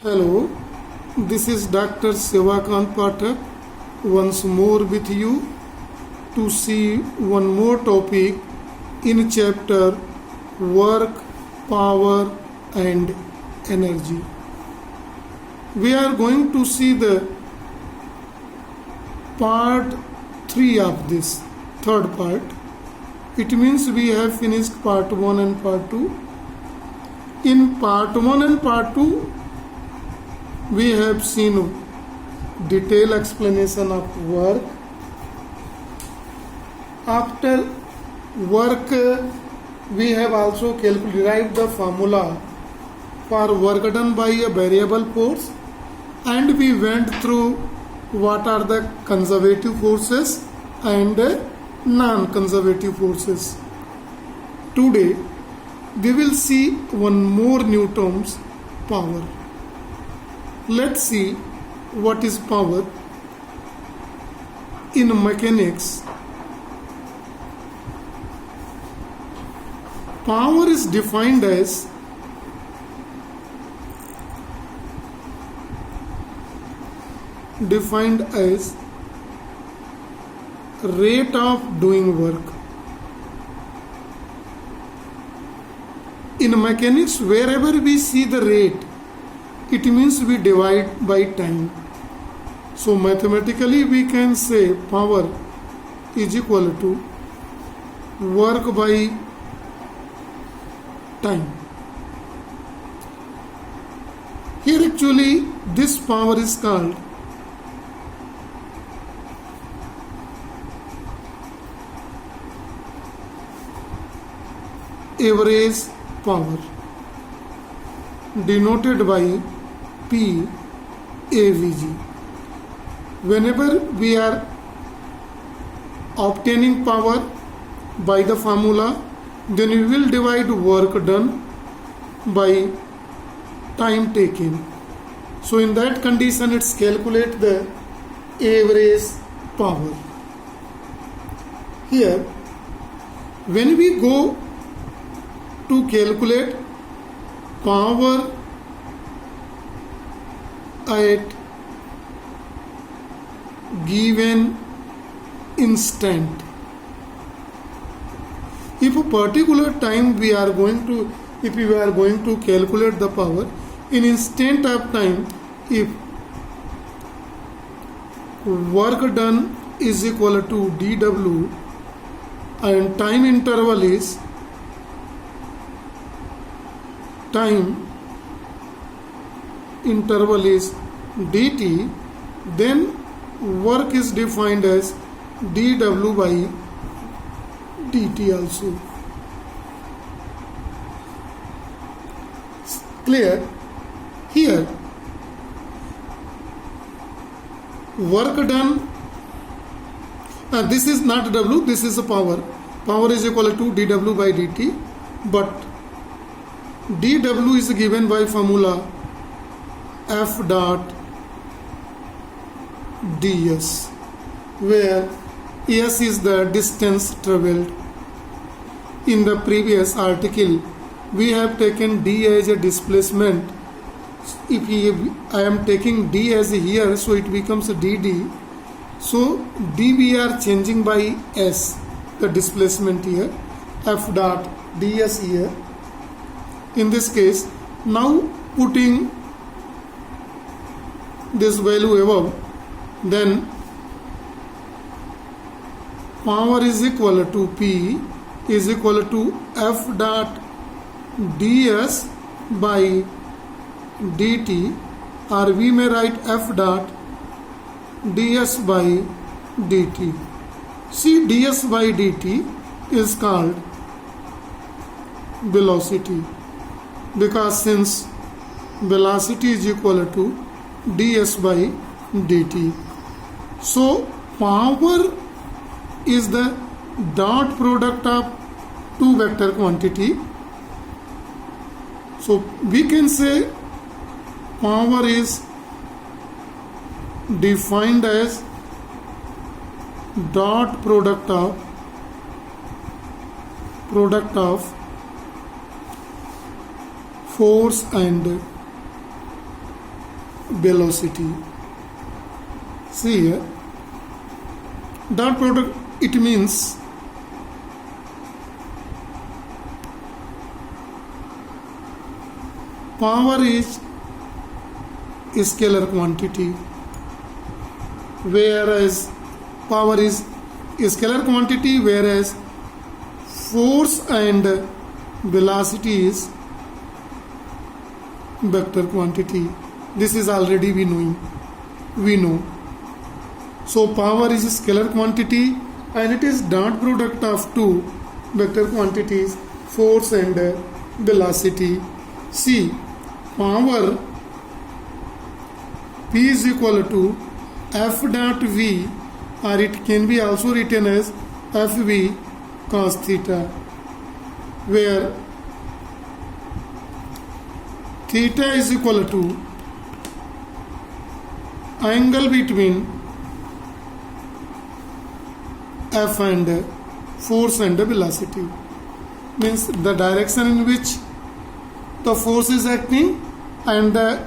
Hello, this is Dr. Sivakant Pathak once more with you to see one more topic in chapter Work, Power and Energy. We are going to see the part 3 of this third part. It means we have finished part 1 and part 2. In part 1 and part 2, we have seen detailed explanation of work. After work, we have also derived the formula for work done by a variable force, and we went through what are the conservative forces and non-conservative forces. Today, we will see one more new terms, power. Let's see what is power. In mechanics, power is defined as rate of doing work. In mechanics, wherever we see the rate, it means we divide by time. So mathematically we can say power is equal to work by time. Here actually this power is called average power, denoted by PAVG. Whenever we are obtaining power by the formula, then we will divide work done by time taken. So in that condition, it's calculate the average power. Here, when we go to calculate power at given instant, if a particular time we are going to calculate the power in instant of time, if work done is equal to dW and time interval is dt, then work is defined as dW by dt also. Clear? Here, work done, this is not W, this is a power. Power is equal to dW by dt, but dW is given by formula F dot ds, where s is the distance travelled. In the previous article, we have taken d as a displacement. If I am taking d as here, so it becomes dd. So d we are changing by s, the displacement here, F dot ds here. In this case, now putting this value above, then power is equal to P is equal to F dot ds by dt, or we may write F dot ds by dt. See, ds by dt is called velocity, because since velocity is equal to ds by dt. So power is the dot product of two vector quantity. So we can say power is defined as dot product of force and velocity. See here, dot product, it means power is scalar quantity, whereas power is scalar quantity, whereas force and velocity is vector quantity. This is already we know. So power is a scalar quantity and it is dot product of two vector quantities, force and velocity. See, power P is equal to F dot V, or it can be also written as Fv cos theta, where theta is equal to angle between F and force and velocity, means the direction in which the force is acting and the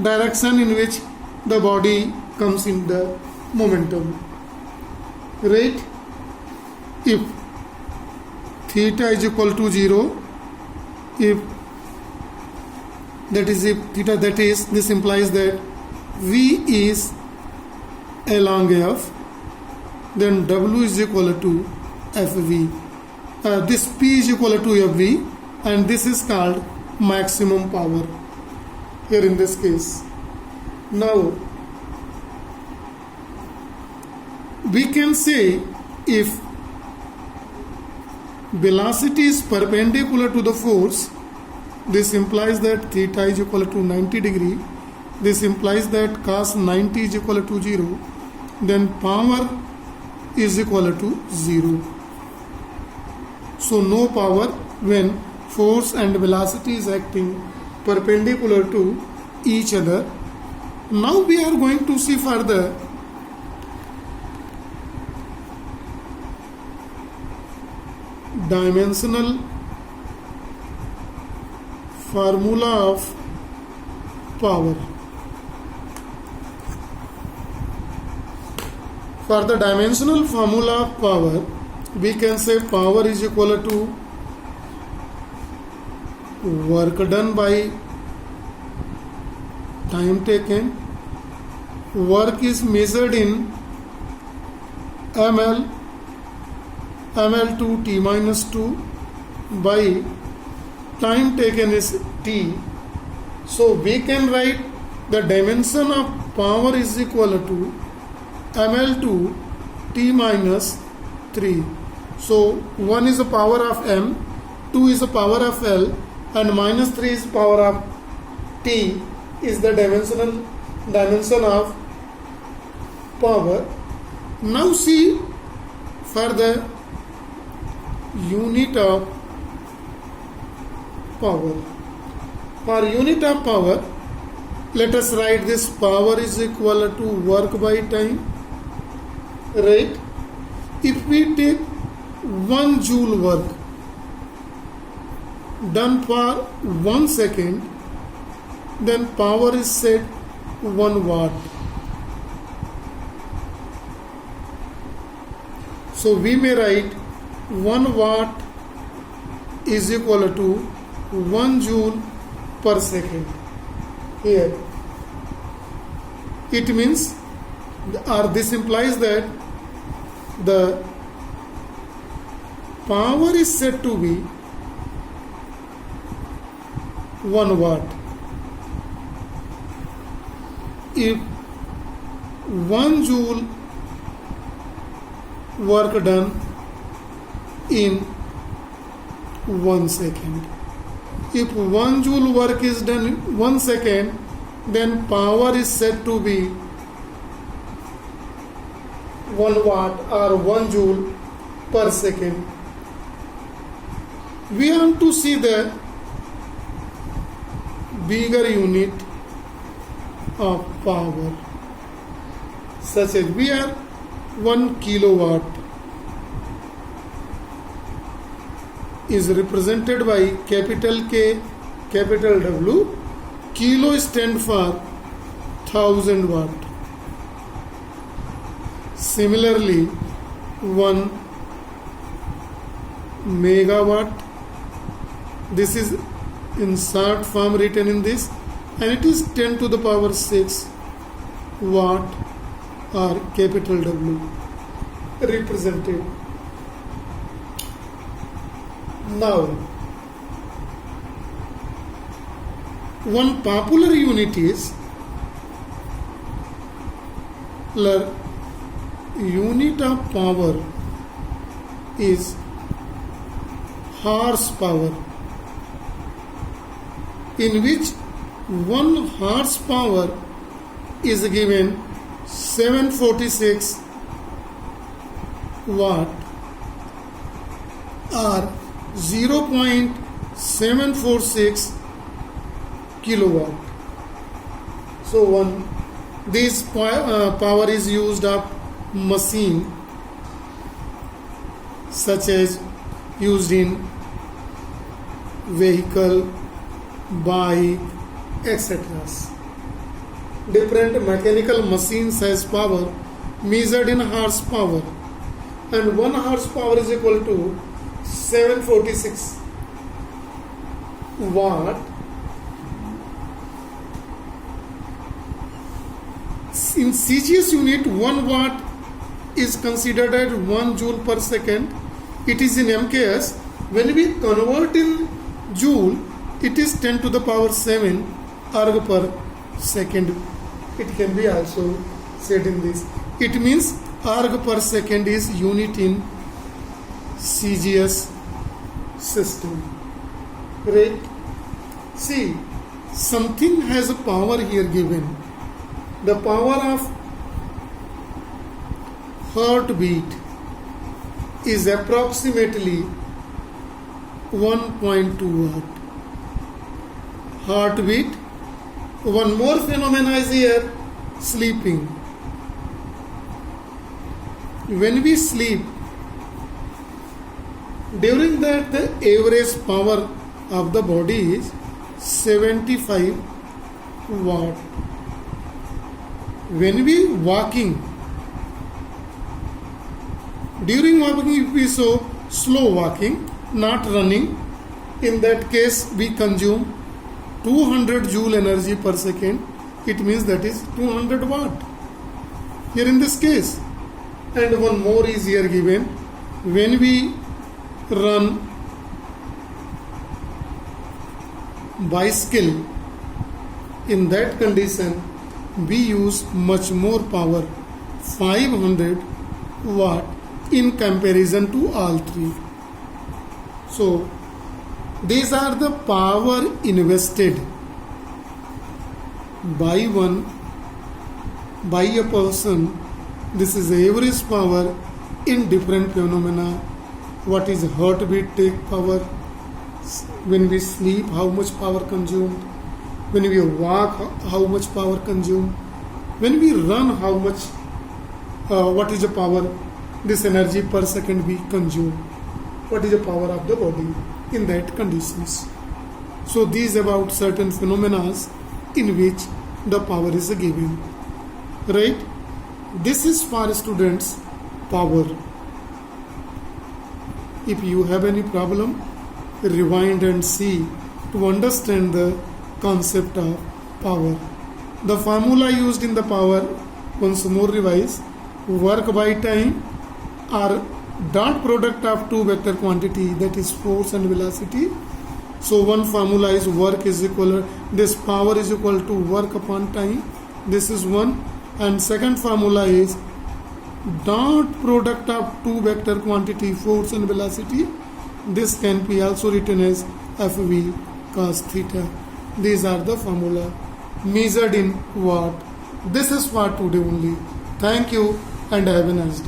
direction in which the body comes in the momentum, right? If theta is equal to 0, if theta, that is, this implies that V is along F, then W is equal to Fv. This P is equal to Fv, and this is called maximum power here in this case. Now we can say if velocity is perpendicular to the force, this implies that theta is equal to 90 degree. This implies that cos 90 is equal to 0. Then power is equal to 0. So no power when force and velocity is acting perpendicular to each other. Now we are going to see further dimensional formula of power. For the dimensional formula of power, we can say power is equal to work done by time taken. Work is measured in ml to t minus 2 by time taken is t. So we can write the dimension of power is equal to ml to t minus 3. So 1 is the power of m, 2 is the power of l, and minus 3 is power of t is the dimension of power. Now see for the unit of power. For unit of power, let us write this power is equal to work by time, right? If we take 1 joule work done for 1 second, then power is set 1 watt. So we may write 1 watt is equal to 1 joule per second. Here it means, or this implies that the power is said to be 1 watt. If 1 joule work done in 1 second. If 1 joule work is done in 1 second, then power is said to be 1 watt or 1 joule per second. We want to see the bigger unit of power, such as we are 1 kilowatt is represented by capital K, capital W. Kilo stand for 1000 watt. Similarly, 1 megawatt, this is in short form written in this, and it is 10 to the power 6 watt or capital W represented. Now, one popular unit is unit of power is horsepower, in which 1 horsepower is given 746 watt or 0.746 kilowatt. So this power is used of machine such as used in vehicle, bike, etc. Different mechanical machines has power measured in horsepower, and 1 horsepower is equal to 746 watt. In CGS unit, 1 watt is considered as 1 joule per second. It is in MKS. When we convert in joule, it is 10 to the power 7 erg per second. It can be also said in this. It means erg per second is unit in CGS system. Right? See, something has a power here given. The power of heartbeat is approximately 1.2 watt. Heartbeat. One more phenomenon is here, sleeping. When we sleep, during that the average power of the body is 75 watt. When we walking, during walking, if we so slow walking, not running, in that case we consume 200 joule energy per second. It means that is 200 watt here in this case. And one more is here given. When we run bicycle, in that condition we use much more power, 500 watt, in comparison to all three. So these are the power invested by a person. This is average power in different phenomena. What is heartbeat take power? When we sleep, how much power consumed? When we walk, how much power consumed? When we run, how much? What is the power? This energy per second we consume. What is the power of the body in that conditions? So these about certain phenomena in which the power is given. Right? This is for students power. If you have any problem, rewind and see to understand the concept of power. The formula used in the power, once more revise, work by time or dot product of two vector quantity, that is force and velocity. So one formula is work is equal, this power is equal to work upon time. This is one. And second formula is dot product of two vector quantity, force and velocity. This can be also written as Fv cos theta. These are the formula measured in watt. This is for today only. Thank you and have a nice day.